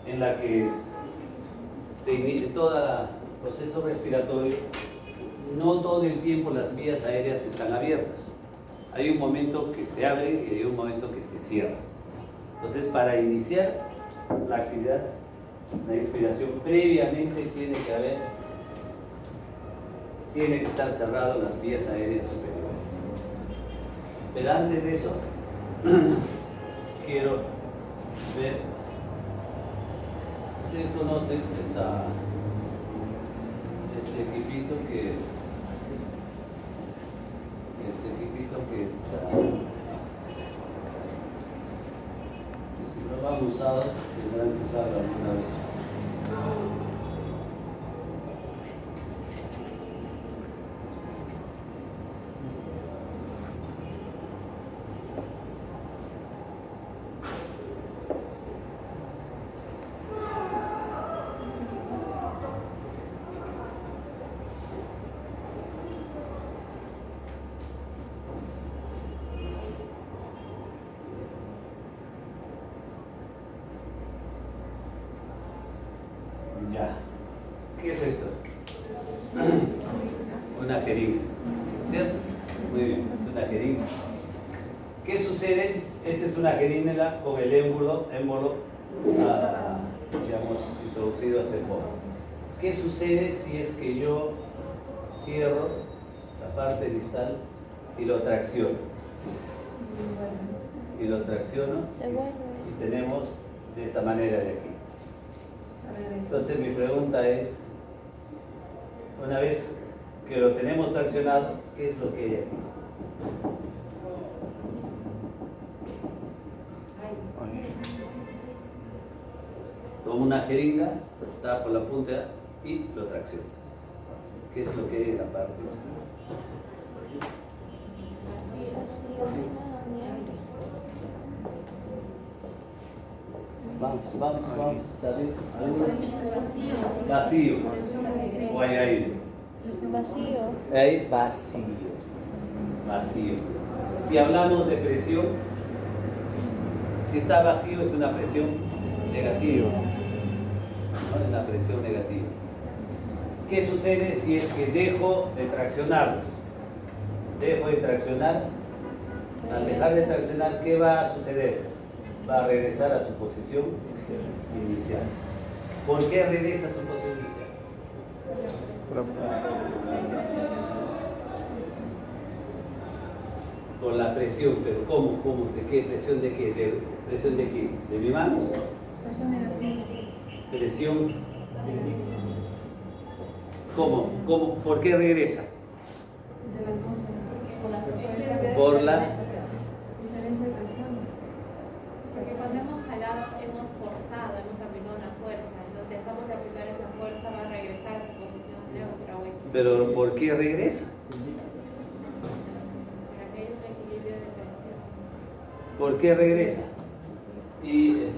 en la que se inicia todo el proceso respiratorio, no todo el tiempo las vías aéreas están abiertas. Hay un momento que se abre y hay un momento que se cierra. Entonces, para iniciar la actividad, la inspiración, previamente tiene que estar cerrado las vías aéreas superiores. Pero antes de eso, quiero ver, ustedes conocen este equipito que si no lo han usado, tendrán que usarlo alguna vez. Ya. ¿Qué es esto? Una jeringa, ¿cierto? Muy bien, es una jeringa. ¿Qué sucede? Esta es una jeringa con el émbolo, digamos, introducido hacia el fondo. ¿Qué sucede si es que yo cierro la parte distal y lo tracciono? Y lo tracciono y tenemos de esta manera de aquí. Entonces mi pregunta es, una vez que lo tenemos traccionado, ¿qué es lo que hay aquí? Tomo una jeringa, tapo la punta y lo tracciono. ¿Qué es lo que hay en la parte distal? Vamos, ¿está bien? Vacío. O hay aire. Vacío. Hay vacío. Si hablamos de presión, si está vacío es una presión negativa. ¿No? Es una presión negativa. ¿Qué sucede si es que dejo de traccionarlos? Dejo de traccionar. Al dejar de traccionar, ¿qué va a suceder? Va a regresar a su posición inicial. ¿Por qué regresa a su posición inicial? Por la presión, pero ¿cómo? ¿De qué presión? ¿De qué? ¿De presión de qué? ¿De mi mano? Presión. ¿Cómo? ¿Por qué regresa? Por la diferencia de presión. Porque cuando hemos jalado, hemos forzado, hemos aplicado una fuerza. Entonces dejamos de aplicar esa fuerza, va a regresar a su posición neutra o equilibrada. Pero ¿por qué regresa? Para que haya un equilibrio de presión. ¿Por qué regresa? Y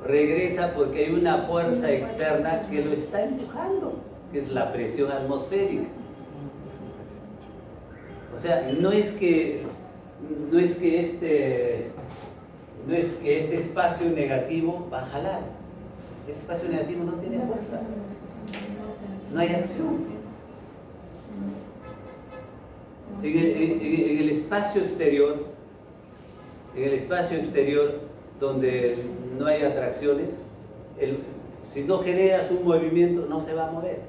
regresa porque hay una fuerza externa que lo está empujando, que es la presión atmosférica. O sea, no es que este espacio negativo va a jalar. Este espacio negativo no tiene fuerza. No hay acción. En el espacio exterior, donde no hay atracciones, si no generas un movimiento, no se va a mover.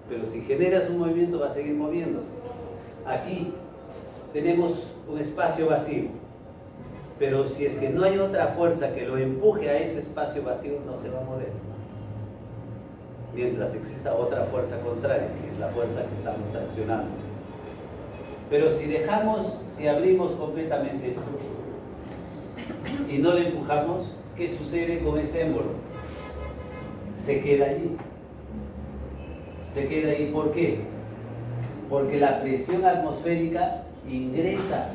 Pero si generas un movimiento, va a seguir moviéndose. Aquí tenemos un espacio vacío, pero si es que no hay otra fuerza que lo empuje a ese espacio vacío, no se va a mover. Mientras exista otra fuerza contraria, que es la fuerza que estamos traccionando. Pero si abrimos completamente esto y no le empujamos, ¿qué sucede con este émbolo? Se queda allí. Se queda ahí. ¿Por qué? Porque la presión atmosférica ingresa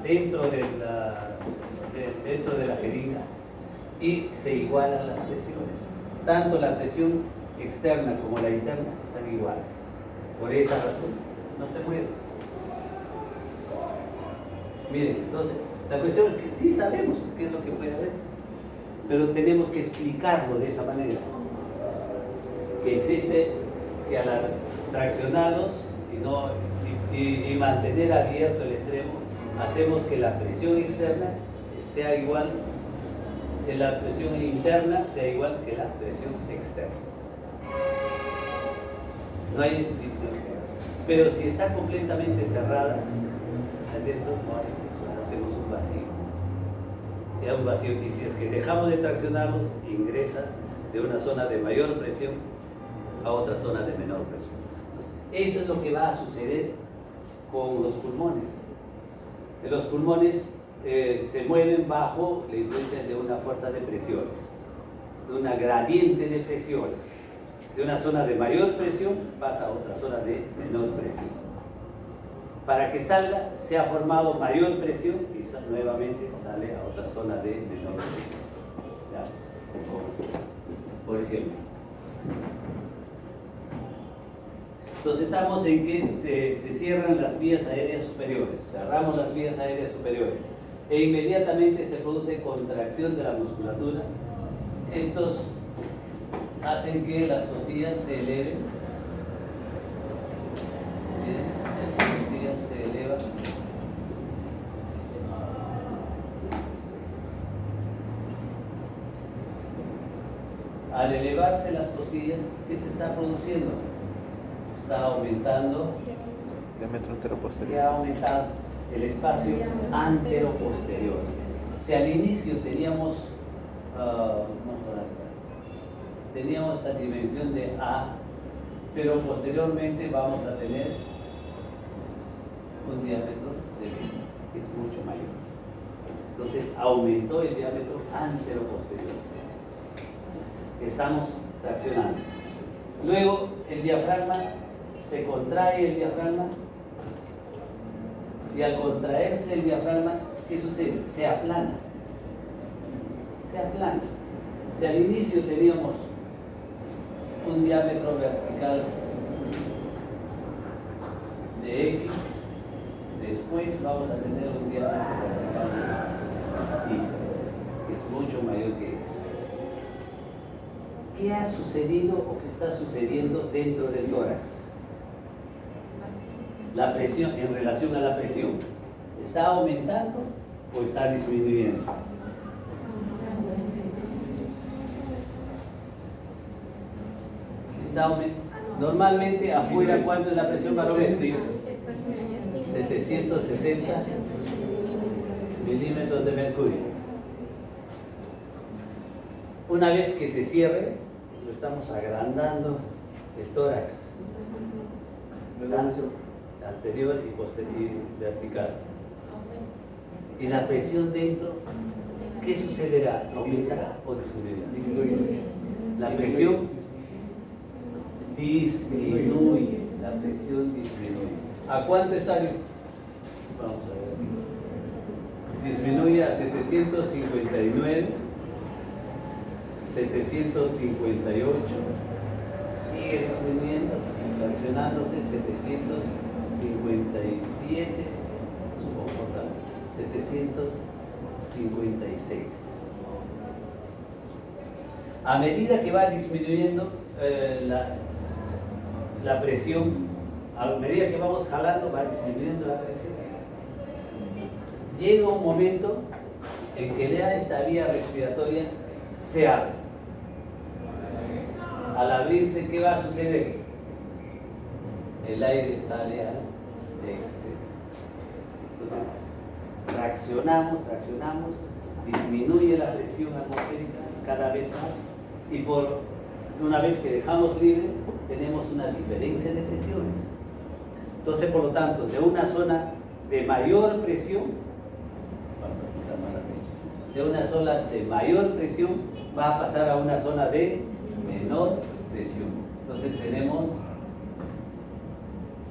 dentro de la jeringa y se igualan las presiones. Tanto la presión externa como la interna están iguales. Por esa razón no se mueve. Miren, entonces, La cuestión es que sí sabemos qué es lo que puede haber, pero tenemos que explicarlo de esa manera. Que existe que al traccionarlos y mantener abierto el extremo, hacemos que la presión externa sea igual, que la presión interna sea igual que la presión externa. No hay diferencia. Pero si está completamente cerrada, adentro no hay eso, hacemos un vacío. Ya un vacío, y si es que dejamos de traccionarlos, ingresa de una zona de mayor presión a otra zona de menor presión. Entonces, eso es lo que va a suceder con los pulmones. Los pulmones se mueven bajo la influencia de una fuerza de presiones, de una gradiente de presiones. De una zona de mayor presión pasa a otra zona de menor presión. Para que salga, se ha formado mayor presión y nuevamente sale a otra zona de menor presión. ¿Ya? Por ejemplo. Entonces estamos en que se cierran las vías aéreas superiores, cerramos las vías aéreas superiores e inmediatamente se produce contracción de la musculatura. Estos hacen que las costillas se eleven. Las costillas se elevan. Al elevarse las costillas, ¿qué se está produciendo? Está aumentando diámetro anteroposterior. que ha aumentado el espacio anteroposterior. Si al inicio teníamos esta dimensión de A, pero posteriormente vamos a tener un diámetro de B, que es mucho mayor. Entonces aumentó el diámetro anteroposterior. Estamos traccionando. Luego el diafragma, se contrae el diafragma y al contraerse el diafragma, ¿qué sucede? Se aplana. Se aplana. Si al inicio teníamos un diámetro vertical de X, después vamos a tener un diámetro vertical de Y, que es mucho mayor que X. ¿Qué ha sucedido o qué está sucediendo dentro del tórax? La presión, en relación a la presión, ¿está aumentando o está disminuyendo? Está aumentando. Normalmente afuera, ¿cuánto es la presión barométrica? 760 milímetros de mercurio. Una vez que se cierre, lo estamos agrandando el tórax, tanto anterior y posterior y vertical. Y la presión dentro, ¿qué sucederá? ¿Aumentará o disminuirá? La presión disminuye. La presión disminuye. ¿A cuánto está? Vamos a ver. Disminuye a 759, 758, sigue disminuyendo, fraccionándose, 757, supongamos 756. A medida que va disminuyendo la presión, a medida que vamos jalando, va disminuyendo la presión. Llega un momento en que ya esta vía respiratoria se abre. Al abrirse, ¿qué va a suceder? El aire sale al exterior. Entonces, traccionamos, disminuye la presión atmosférica cada vez más y una vez que dejamos libre, tenemos una diferencia de presiones. Entonces, por lo tanto, de una zona de mayor presión, va a pasar a una zona de menor presión. Entonces tenemos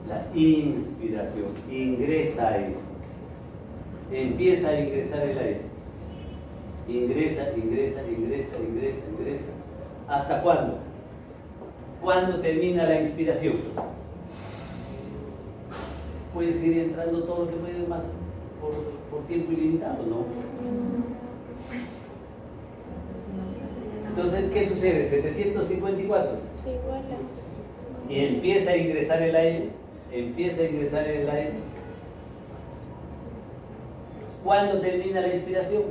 la inspiración, ingresa aire, empieza a ingresar el aire, ingresa, ¿hasta cuándo? ¿Cuándo termina la inspiración? Puede seguir entrando todo lo que puede más, por tiempo ilimitado, ¿no? Entonces, ¿qué sucede? 754. Se iguala. Y empieza a ingresar el aire, empieza a ingresar el aire. ¿Cuándo termina la inspiración?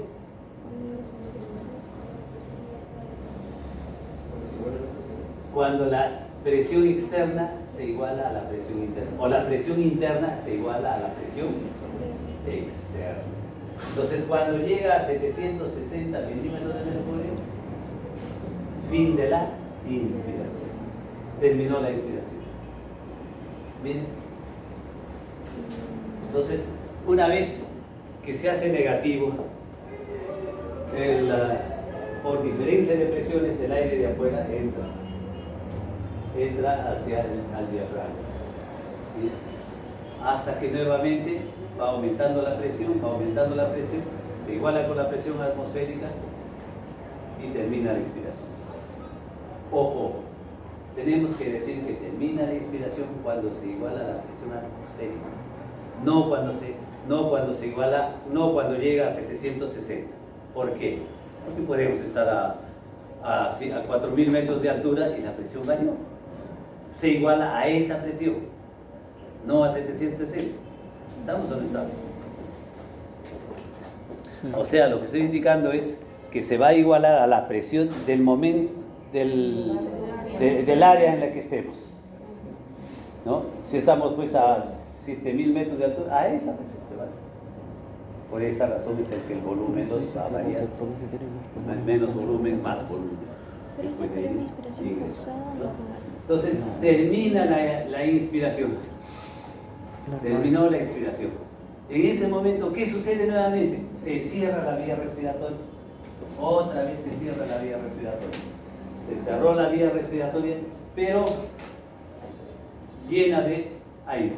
Cuando la presión externa se iguala a la presión interna, o la presión interna se iguala a la presión externa. Entonces, cuando llega a 760 milímetros de mercurio, fin de la inspiración. Terminó la inspiración. Bien. Entonces, una vez que se hace negativo, por diferencia de presiones, el aire de afuera entra hacia al diafragma. ¿Sí? Hasta que nuevamente va aumentando la presión, se iguala con la presión atmosférica y termina la inspiración. Ojo, tenemos que decir que termina la inspiración cuando se iguala la presión atmosférica, no cuando llega a 760. ¿Por qué? Porque podemos estar a 4.000 metros de altura y la presión varió. Se iguala a esa presión, no a 760. ¿Estamos o no estamos? O sea, lo que estoy indicando es que se va a igualar a la presión del momento del área en la que estemos, ¿no? Si estamos pues a 7.000 metros de altura, a esa presión se va. Por esa razón es el que el volumen va a variar. Menos volumen, más volumen. Pero esa fue una inspiración forzada, ¿no? Entonces, termina la inspiración. Terminó la inspiración. En ese momento, ¿qué sucede nuevamente? Se cierra la vía respiratoria. Otra vez se cierra la vía respiratoria. Se cerró la vía respiratoria, pero llena de aire.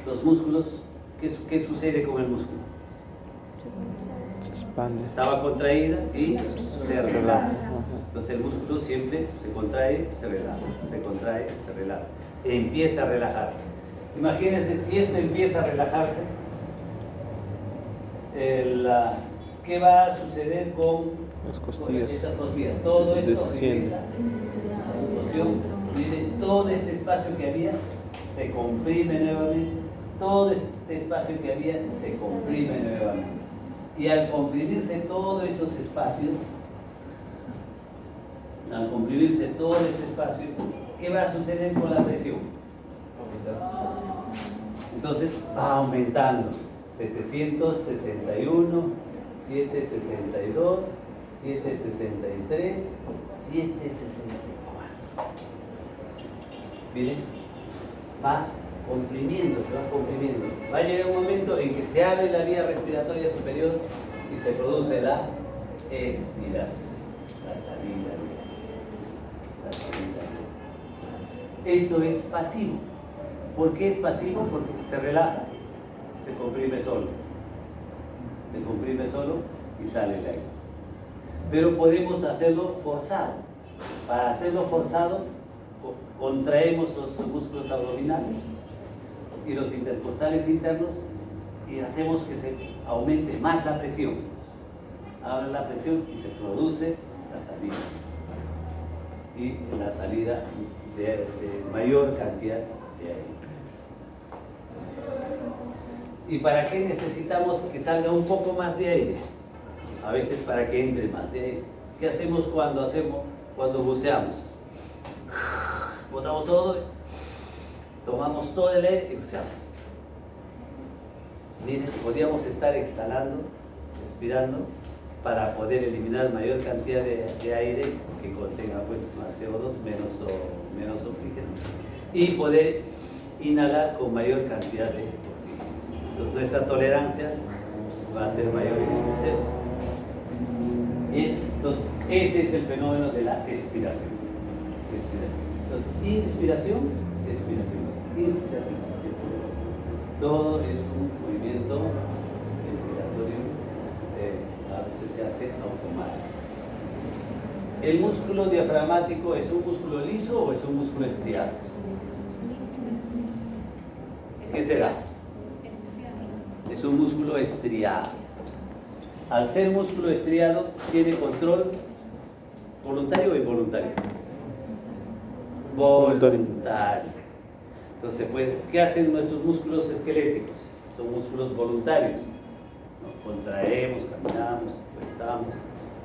Los músculos, ¿qué sucede con el músculo? Se expande. Estaba contraída y se relaja. Entonces el músculo siempre se contrae, se relaja, se contrae, se relaja. Empieza a relajarse. Imagínense si esto empieza a relajarse, ¿qué va a suceder con Las costillas. estas costillas? Todo esto Desciende. regresa a su posición. Miren, todo este espacio que había se comprime nuevamente. Todo este espacio que había se comprime nuevamente. Y al comprimirse todos esos espacios, ¿qué va a suceder con la presión? Entonces va aumentando. 761, 762, 763, 764. Miren, va comprimiéndose. Va a llegar un momento en que se abre la vía respiratoria superior y se produce la expiración, la salida. Esto es pasivo. ¿Por qué es pasivo? Porque se relaja, se comprime solo y sale el aire. Pero podemos hacerlo forzado. Para hacerlo forzado, contraemos los músculos abdominales y los intercostales internos y hacemos que se aumente más la presión. Abre la presión y se produce la salida. Y la salida de mayor cantidad de aire. ¿Y para qué necesitamos que salga un poco más de aire? A veces para que entre más de aire. ¿Qué hacemos cuando buceamos? Botamos todo, tomamos todo el aire y buceamos. Miren, podríamos estar exhalando, respirando, para poder eliminar mayor cantidad de aire que contenga pues más CO2, menos oxígeno, y poder inhalar con mayor cantidad de oxígeno. Entonces nuestra tolerancia va a ser mayor que cero. Entonces ese es el fenómeno de la expiración. Entonces inspiración, expiración, inspiración, expiración. Todo es un movimiento respiratorio. A veces se hace automático. ¿El músculo diafragmático es un músculo liso o es un músculo estriado? ¿Qué será? Es un músculo estriado. Al ser músculo estriado, tiene control voluntario o involuntario. Voluntario. Entonces, pues, ¿qué hacen nuestros músculos esqueléticos? Son músculos voluntarios, ¿no? Contraemos, caminamos, pensamos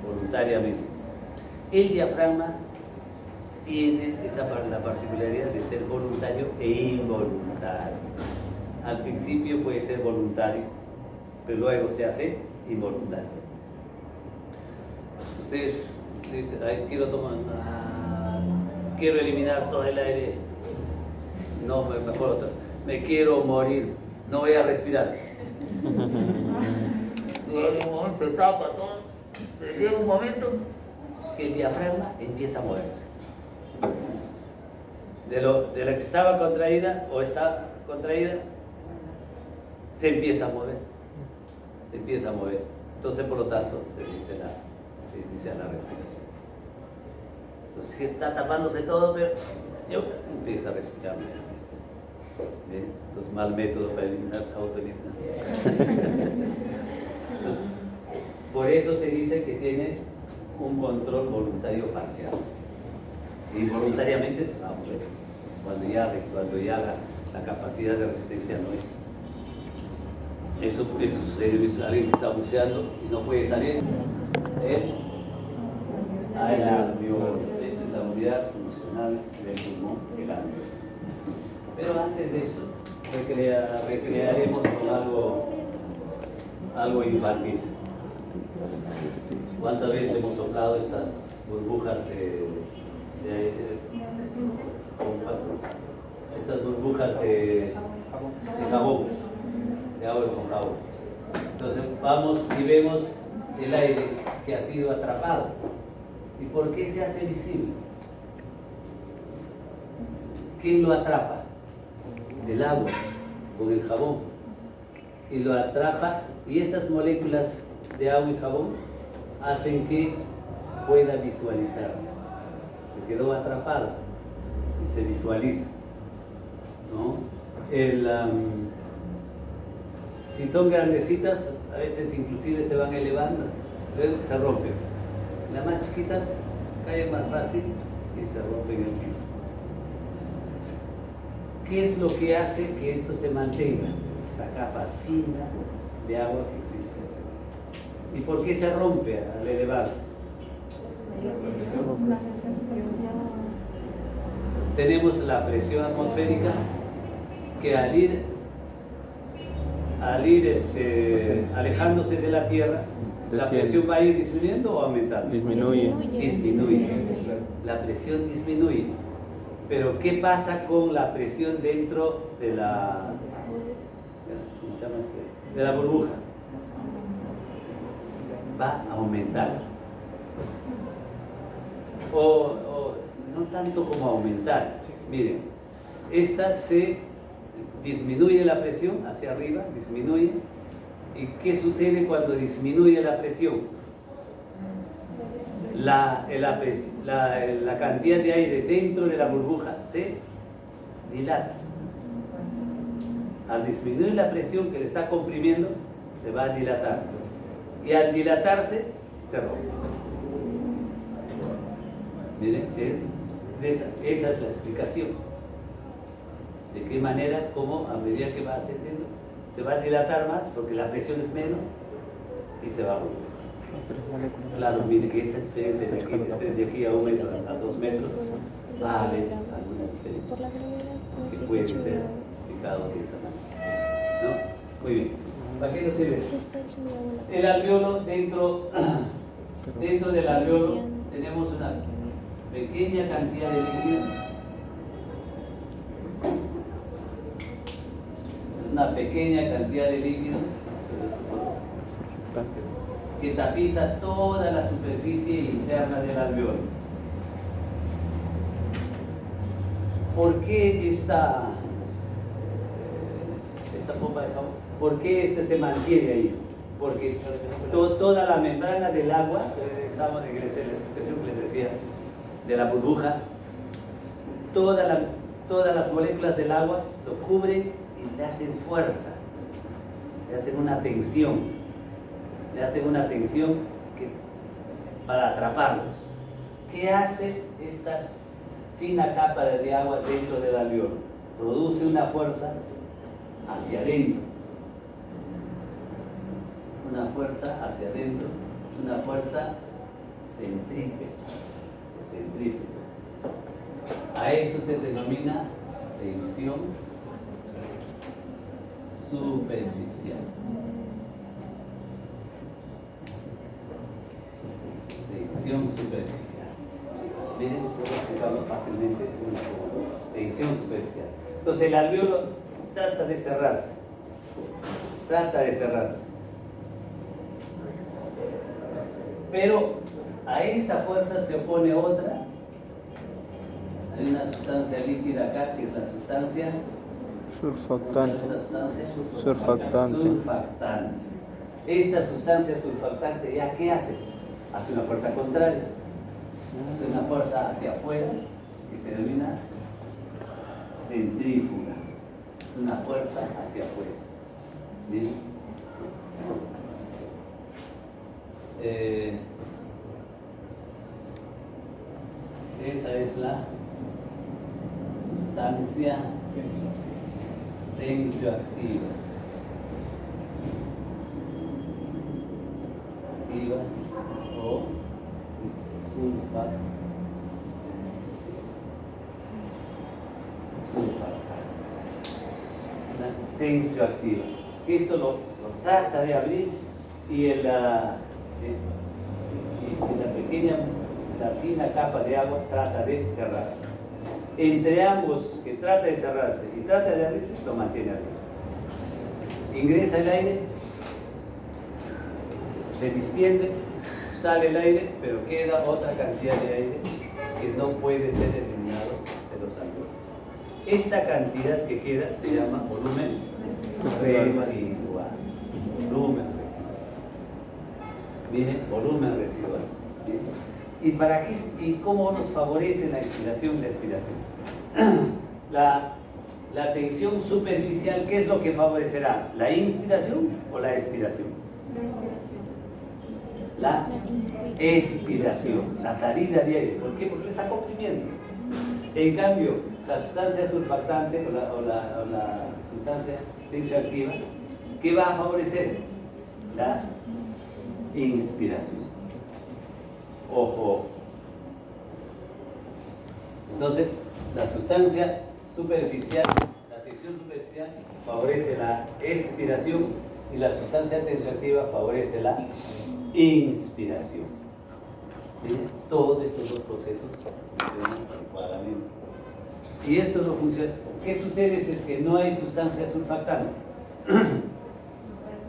voluntariamente. El diafragma tiene la particularidad de ser voluntario e involuntario. Al principio puede ser voluntario, pero luego se hace involuntario. Ustedes dicen, ay, quiero eliminar todo el aire. No, mejor otra. Me quiero morir. No voy a respirar. Se tapa todo. Llega un momento que el diafragma empieza a moverse. De la que estaba contraída o está contraída, se empieza a mover. Se empieza a mover. Entonces, por lo tanto, se inicia la respiración. Entonces, está tapándose todo, pero empieza a respirar. ¿Bien? Entonces, mal método para eliminar, autoeliminación. Entonces, por eso se dice que tiene un control voluntario parcial. Involuntariamente se va a mover cuando ya la capacidad de resistencia no es. Eso sucede, es alguien que está buceando y no puede salir. El alveolo. Esta es la unidad funcional del pulmón, el alveolo. Pero antes de eso, recrearemos con algo infantil. ¿Cuántas veces hemos soplado estas burbujas de aire? ¿Cómo pasa? Estas burbujas de jabón, de agua con jabón. Entonces vamos y vemos el aire que ha sido atrapado. ¿Y por qué se hace visible? ¿Quién lo atrapa? El agua con el jabón. Y lo atrapa, y estas moléculas de agua y jabón hacen que pueda visualizarse. Se quedó atrapado y se visualiza, ¿no? Si son grandecitas, a veces inclusive se van elevando, luego se rompen. Las más chiquitas caen más fácil y se rompen en el piso. ¿Qué es lo que hace que esto se mantenga? Esta capa fina de agua que existe. ¿Y por qué se rompe al elevarse? Tenemos la presión atmosférica que al ir alejándose de la Tierra, ¿la presión va a ir disminuyendo o aumentando? Disminuye. Disminuye. La presión disminuye. Pero ¿qué pasa con la presión dentro de la, ¿cómo se llama de la burbuja? Va a aumentar. O no tanto como aumentar. Miren, esta se disminuye la presión hacia arriba, disminuye. ¿Y qué sucede cuando disminuye la presión? La cantidad de aire dentro de la burbuja se dilata. Al disminuir la presión que le está comprimiendo, se va a dilatar. Y al dilatarse, se rompe. Miren, esa es la explicación. De qué manera, cómo a medida que va ascendiendo, se va a dilatar más porque la presión es menos y se va a romper. Claro, mire que esa diferencia de aquí a 1 metro, a 2 metros, va a haber alguna diferencia que puede ser explicado de esa manera. ¿No? Muy bien. ¿Para qué nos sirve esto? El alveolo, dentro del alveolo tenemos una pequeña cantidad de líquido. Una pequeña cantidad de líquido que tapiza toda la superficie interna del alveolo. ¿Por qué esta pompa de jabón? ¿Por qué se mantiene ahí? Porque toda la membrana del agua, regresamos en la explicación que les decía, de la burbuja, todas las moléculas del agua lo cubren y le hacen fuerza. le hacen una tensión, para atraparlos. ¿Qué hace esta fina capa de agua dentro del alveolo? Produce una fuerza hacia adentro, una fuerza centrípeta. A eso se denomina tensión superficial. Miren, esto lo explicamos fácilmente. Tensión superficial. Entonces el alveolo trata de cerrarse. Pero a esa fuerza se opone otra. Hay una sustancia líquida acá que es la sustancia Surfactante. surfactante. Esta sustancia surfactante, ¿ya qué hace? Hace una fuerza contraria. Hace una fuerza hacia afuera que se denomina centrífuga. Es una fuerza hacia afuera. ¿Bien? Esa es la sustancia tensioactiva. O una tensioactiva. Esto lo trata de abrir y la fina capa de agua trata de cerrarse. Entre ambos, que trata de cerrarse y trata de abrirse, lo mantiene abierto. Ingresa el aire, se distiende, sale el aire, pero queda otra cantidad de aire que no puede ser eliminado de los alveolos. Esta cantidad que queda se llama volumen residual. Miren, volumen residual. ¿Bien? ¿Y para qué? ¿Y cómo nos favorece la inspiración y la expiración? La tensión superficial, ¿qué es lo que favorecerá? ¿La inspiración o la expiración? La expiración, la salida de aire. ¿Por qué? Porque le está comprimiendo. En cambio, la sustancia surfactante o la sustancia tensioactiva, ¿qué va a favorecer? La inspiración. Ojo. Entonces, la sustancia superficial, la tensión superficial favorece la expiración y la sustancia tensioactiva favorece la inspiración. ¿Bien? Todos estos dos procesos funcionan adecuadamente. Si esto no funciona, ¿qué sucede si es que no hay sustancia surfactante?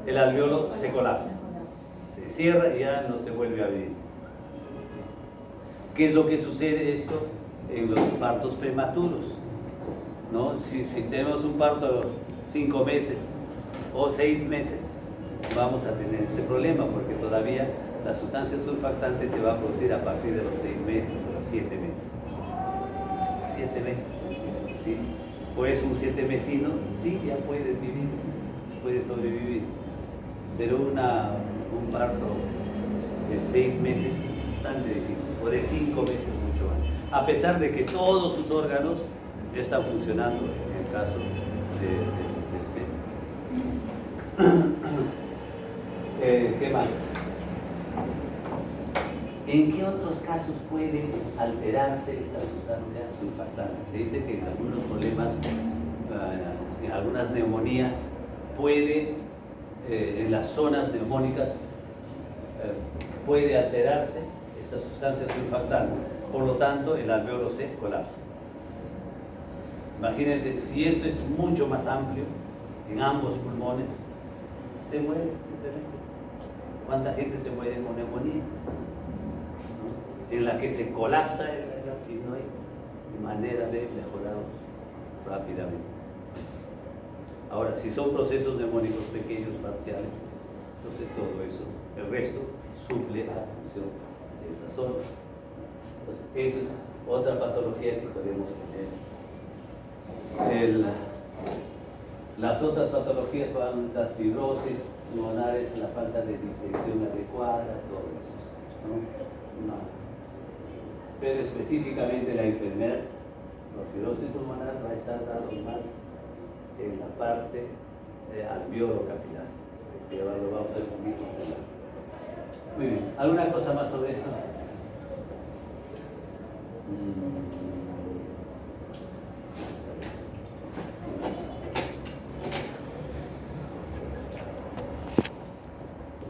El alveolo se colapsa, se cierra y ya no se vuelve a abrir. ¿Qué es lo que sucede esto en los partos prematuros? ¿No? Si tenemos un parto a los 5 meses o 6 meses, vamos a tener este problema porque todavía la sustancia surfactante se va a producir a partir de los 6 meses o los 7 meses. 7 meses, ¿sí? Pues un 7 mesino, sí, ya puede vivir, puede sobrevivir, pero un parto de 6 meses es bastante difícil, o de 5 meses mucho más, a pesar de que todos sus órganos están funcionando en el caso del feto. ¿Qué más? ¿En qué otros casos puede alterarse esta sustancia surfactante? Se dice que en algunos problemas, en algunas neumonías, puede, en las zonas neumónicas, puede alterarse esta sustancia surfactante. Por lo tanto, el alveolo se colapsa. Imagínense, si esto es mucho más amplio, en ambos pulmones, se muere simplemente. ¿Cuánta gente se muere con neumonía? En la que se colapsa el alveolo y no hay manera de mejorarlos rápidamente. Ahora, si son procesos neumónicos pequeños, parciales, entonces todo eso, el resto, suple a la función de esa zona. Entonces, eso es otra patología que podemos tener. Las otras patologías van las fibrosis pulmonares, la falta de distensión adecuada, todo eso, ¿no? Pero específicamente la enfermedad por fibrosis pulmonar va a estar dado más en la parte alveolo capilar, que lo vamos a ver un poquito más adelante. Muy bien, ¿alguna cosa más sobre esto?